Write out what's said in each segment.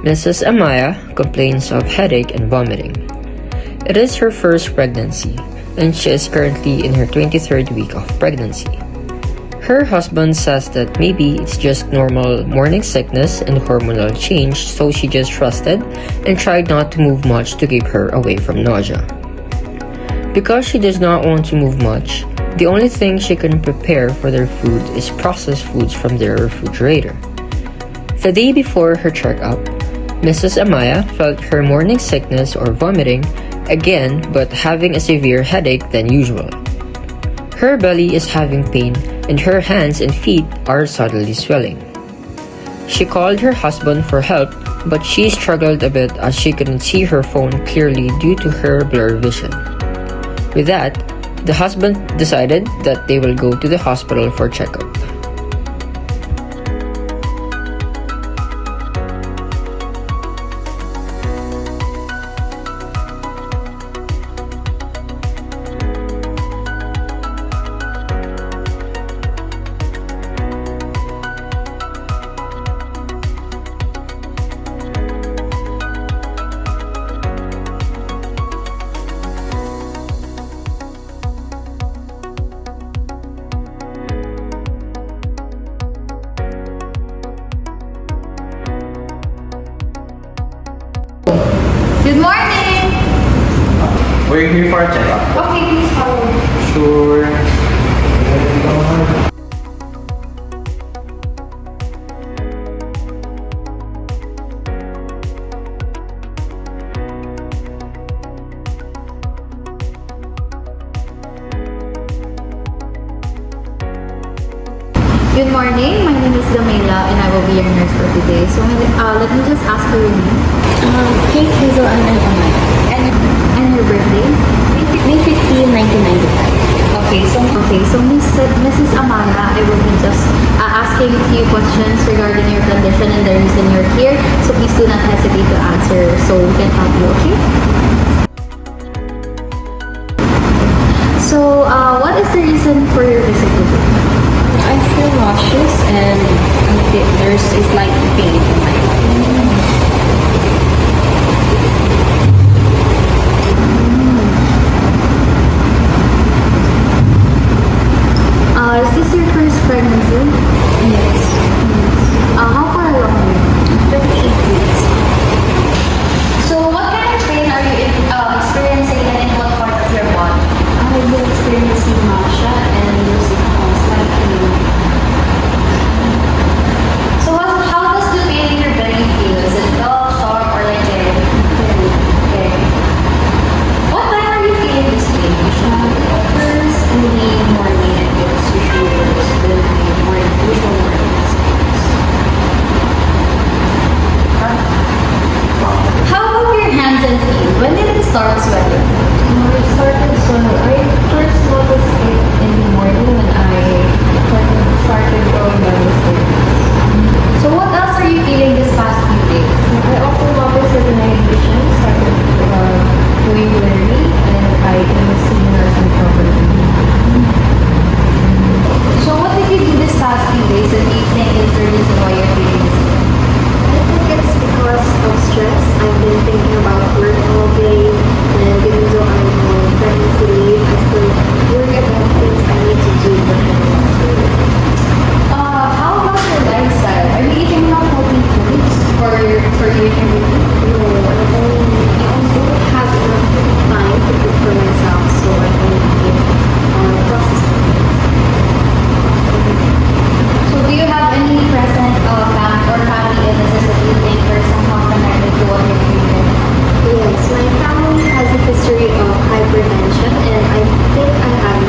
Mrs. Amaya complains of headache and vomiting. It is her first pregnancy, and she is currently in her 23rd week of pregnancy. Her husband says that maybe it's just normal morning sickness and hormonal change, so she just trusted and tried not to move much to keep her away from nausea. Because she does not want to move much, the only thing she can prepare for their food is processed foods from their refrigerator. The day before her checkup, Mrs. Amaya felt her morning sickness or vomiting again, but having a severe headache than usual. Her belly is having pain and her hands and feet are suddenly swelling. She called her husband for help, but she struggled a bit as she couldn't see her phone clearly due to her blurred vision. With that, the husband decided that they will go to the hospital for checkup. Good morning! We're here for a checkup. Okay, please follow me. Sure. Good morning, my name is Gamela and I will be your nurse for today. So let me just ask for your name. Kate Hazel and Amaya. And your birthday. May 15, 1995. Okay, so Mrs. Amaya, I will be just asking a few questions regarding your condition and the reason you're here. So please do not hesitate to answer so we can help you, okay? So what is the reason for your visit today? I feel nauseous and there's a slight pain in my body. Is this your first pregnancy? Yes. How far along are you? 38 weeks. So what kind of pain are you experiencing and in what part of your body? I've been experiencing nausea and there's a slight pain. So how does the pain in your belly feel? Is it dull, sharp, or like very? Okay. What time are you feeling this pain? First in the morning and it's usually worse than my usual mornings. How about your hands and feet? When did it start sweating? It started so I first noticed it in the morning when I started going down the stairs. So what else are you feeling this past few days? I also noticed that the night vision started going blurry and I can see nothing properly. So what did you do this past few days and do you think is the reason why you're feeling this pain? I think it's because of stress. I've been thinking about work all day, and even though I'm on pregnancy leave, I still worry about things I need to do, but I don't want to do it. How about your lifestyle? Are you eating enough healthy foods for you and your baby? No, I don't have enough time to cook for myself, so I only eat processed food. So do you have any present family illnesses that you think are somehow connected to what you're feeling? Yes, my family has a history of hypertension, and I think I have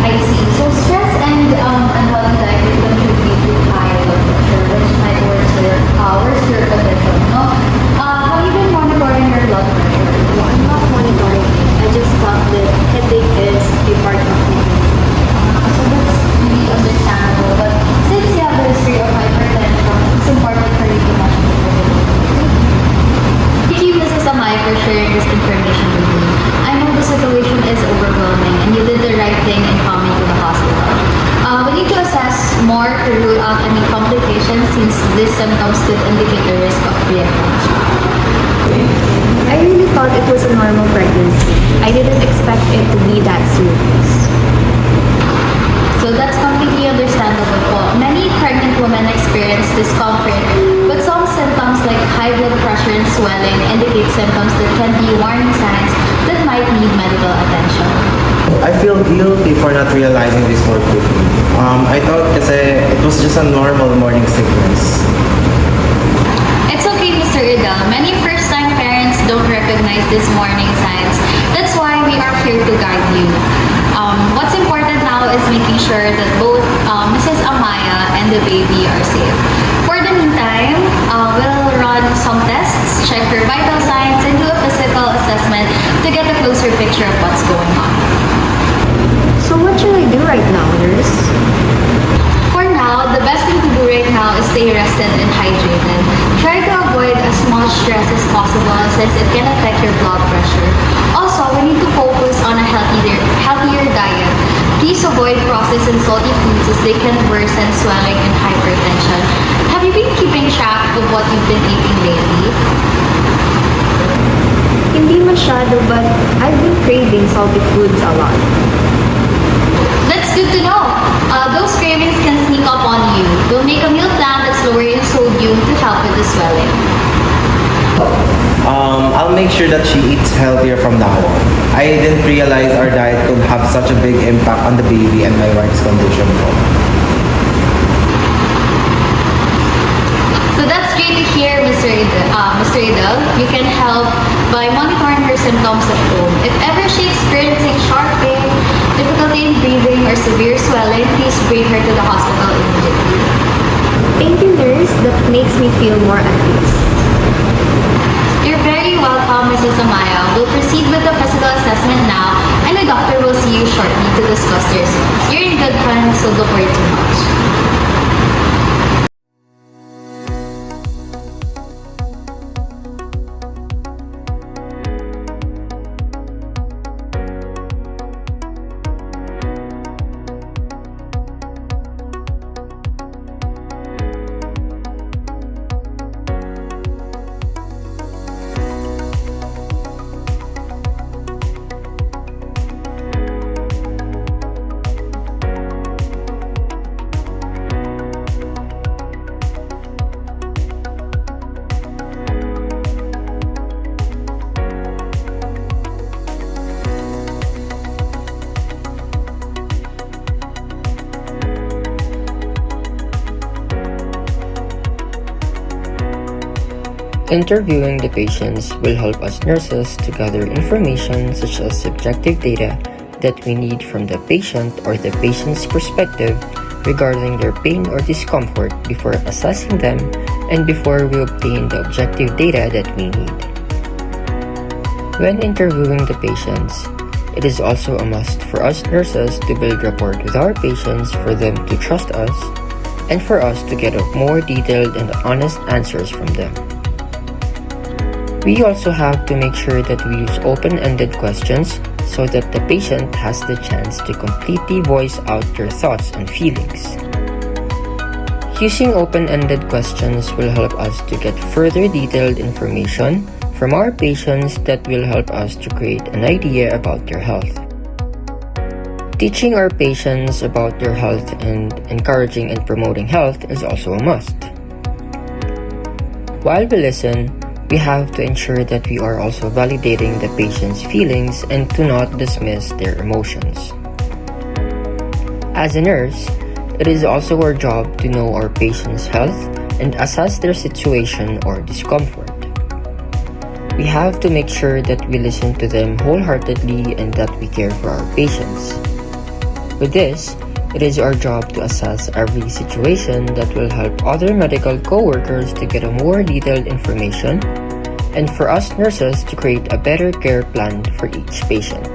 I see. So stress and unhealthy diet will contribute to high blood pressure, which might worsen your condition. No? Have you been monitoring your blood pressure? No, I'm not monitoring it. I just thought that headache is a part of it. So that's really understandable. But since you have a history of hypertension, it's important for you to monitor it. Thank you, Mrs. Amay, for sharing this information with me. I know the situation is overwhelming and you did the right thing in coming to the hospital. We need to assess more to rule out any complications could indicate the risk of preeclampsia. I really thought it was a normal pregnancy. I didn't expect it to be that serious. So that's completely understandable po. Many pregnant women experience discomfort, but some symptoms like high blood pressure and swelling indicate symptoms that can be warning signs that might need medical attention. I feel guilty for not realizing this more quickly. I thought kasi it was just a normal morning sickness. It's okay, Mr. Ida. Many first-time parents don't recognize these warning signs. That's why we are here to guide you. What's important now is making sure that both Mrs. Amaya and the baby are safe. For the meantime, we'll run some tests, check her vital signs, and do a physical assessment to get a closer picture of what's going on. So what should I do right now, nurse? For now, the best thing to do right now is stay rested and hydrated. Try to avoid as much stress as possible since it can affect your blood pressure. Also, we need to focus on a healthier diet. Please avoid processed and salty foods as they can worsen swelling and hypertension. Have you been keeping track of what you've been eating lately? Hindi masyado, but I've been craving salty foods a lot. That's good to know. Those cravings can sneak up on you. We'll make a meal plan that's lower in sodium to help with the swelling. I'll make sure that she eats healthier from now on. I didn't realize our diet could have such a big impact on the baby and my wife's condition. So that's great to hear, Mr. Idel. You can help by monitoring her symptoms at home. If ever she experiencing sharp pain, difficulty in breathing, or severe swelling, please bring her to the hospital immediately. Thank you, nurse. That makes me feel more at peace. You're very welcome, Mrs. Amaya. We'll proceed with the physical assessment now, and the doctor will see you shortly to discuss the results. You're in good hands, so don't worry too much. Interviewing the patients will help us nurses to gather information such as subjective data that we need from the patient or the patient's perspective regarding their pain or discomfort before assessing them and before we obtain the objective data that we need. When interviewing the patients, it is also a must for us nurses to build rapport with our patients for them to trust us and for us to get more detailed and honest answers from them. We also have to make sure that we use open-ended questions so that the patient has the chance to completely voice out their thoughts and feelings. Using open-ended questions will help us to get further detailed information from our patients that will help us to create an idea about their health. Teaching our patients about their health and encouraging and promoting health is also a must. While we listen, we have to ensure that we are also validating the patient's feelings and to not dismiss their emotions. As a nurse, it is also our job to know our patient's health and assess their situation or discomfort. We have to make sure that we listen to them wholeheartedly and that we care for our patients. With this, it is our job to assess every situation that will help other medical co-workers to get a more detailed information and for us nurses to create a better care plan for each patient.